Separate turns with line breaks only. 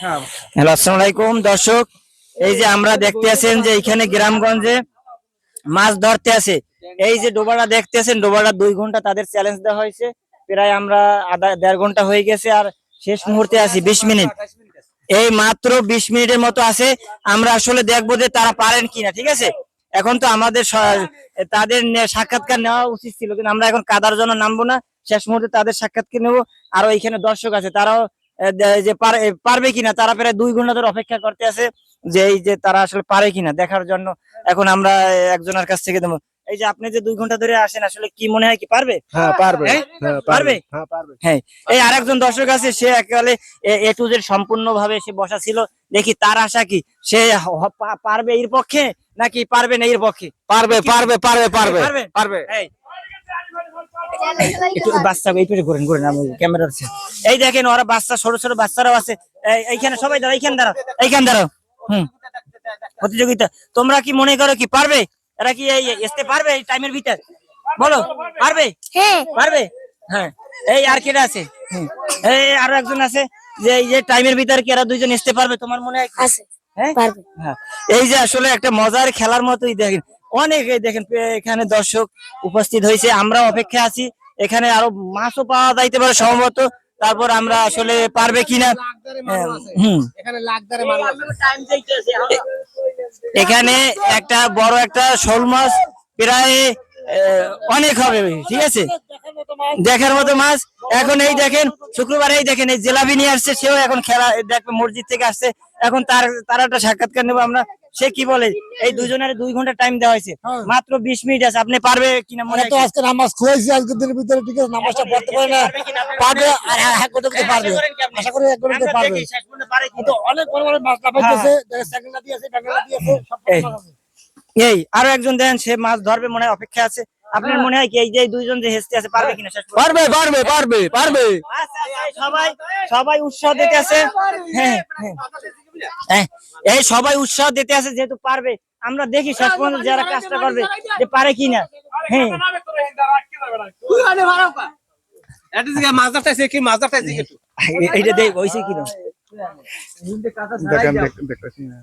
Hello, আসসালামু আলাইকুম দর্শক। এই যে আমরা দেখতে আছেন যে এখানে গ্রামগঞ্জে মাছ ধরতে আছে। এই যে ডোবাটা দেখতে আছেন, ডোবাটা 2 ঘন্টা তাদের চ্যালেঞ্জ দেওয়া হয়েছে। প্রায় আমরা আধা 1.5 ঘন্টা হয়ে গেছে, আর শেষ মুহূর্তে আছি 20 মিনিট। এই মাত্র 20 মিনিটের মতো আছে। আমরা আসলে দেখবো যে তারা পারেন কিনা। ঠিক আছে, এখন তো আমাদের তাদের সাক্ষাৎকার নেওয়া উচিত ছিল, কিন্তু আমরা এখন কাদার জন্য নামবো না। শেষ মুহূর্তে তাদের সাক্ষাৎকার নেবো। আরো এখানে দর্শক আছে, তারাও যে পারবে কিনা। তারা প্রায় 2 ঘন্টা ধরে অপেক্ষা করতে আছে যে এই যে তারা আসলে পারে কিনা দেখার জন্য। এখন আমরা একজনের কাছ থেকে দেবো। এই যে আপনি যে 2 ঘন্টা ধরে আসেন, আসলে কি মনে হয় কি পারবে?
হ্যাঁ পারবে,
হ্যাঁ পারবে।
হ্যাঁ পারবে।
হ্যাঁ, এই আরেকজন দর্শক আছে, সে একেবারে এ টু জেড সম্পূর্ণ ভাবে সে বসা ছিল। দেখি তার আশা কি, সে পারবে এর পক্ষে নাকি পারবে না এর পক্ষে।
পারবে পারবে পারবে পারবে
পারবে
পারবে।
এই একটু বাচ্চা এইপারে ঘুরেন ঘুরেন, আমি ক্যামেরা আছে। এই দেখেন ওরা বাচ্চা, ছোট ছোট বাচ্চারাও আছে। এইখানে সবাই দাঁড়াও, এইখানে দাঁড়াও, এইখানে দাঁড়াও। প্রতিযোগিতা, তোমরা কি মনে করো কি পারবে? এরা কি আসতে পারবে এই টাইমের ভিতর? বলো, পারবে?
হ্যাঁ
পারবে। হ্যাঁ, এই আর কেটা আছে? এই আরো একজন আছে, যে এই যে টাইমের ভিতর কি এরা দুইজন আসতে পারবে তোমার মনে হয়?
আছে
হ্যাঁ
পারবে।
হ্যাঁ, এই যে আসলে একটা মজার খেলার মতোই। দেখেন অনেক, এই দেখেন এখানে দর্শক উপস্থিত হয়েছে। আমরা অপেক্ষা আছি, এখানে আরো মাছও পাওয়া যাইতে পারে সম্ভবত। তারপর আমরা আসলে পারবে কিনা। এখানে একটা বড় একটা শোল মাছ, প্রায় অনেক হবে। ঠিক আছে, দেখার মতো মাছ। এখন এই দেখেন শুক্রবার, এই দেখেন এই জেলাবি নিয়ে আসছে, সেও এখন খেলা দেখবে, মসজিদ থেকে আসছে। এখন তার একটা সাক্ষাৎকার নেবো আমরা। সে কি বলে, এই দুজনের 2 ঘন্টা টাইম দেওয়া হয়েছে, মাত্র 20 মিনিট আছে। আপনি পারবে কিনা মনে হয়?
তো আজকে নামাজ খুঁজেছি আজকের দিনের ভিতরে, ঠিক আছে, নামাজটা পড়তে পারে না, পারবে আর হ্যাঁ করতে পারবে। আশা করি এক করতে পারবে। কিন্তু অনেক বড় বড় মাছ লাফাইতেছে, সেকেন্ডা দিয়েছে, ব্যাঙ্গালা দিয়েছে, সব মাছ আছে।
এই আরো একজন দেন, সে মাছ ধরবে মনে হয়, অপেক্ষা আছে। আপনার মনে হয় কি এই যে 2 জন যে হেসতে আছে পারবে কিনা শেষ পর্যন্ত?
পারবে পারবে পারবে পারবে।
আচ্ছা, সবাই সবাই উৎসাহ দিতে আছে। হ্যাঁ হ্যাঁ, এই সবাই উৎসাহ দিতে আছে যেহেতু পারবে। আমরা দেখি শেষ পর্যন্ত যারা কাজটা করবে যে পারে কিনা। হ্যাঁ, এইটা দেখ হইছে কিনা।
দেখেন দেখতেছি না।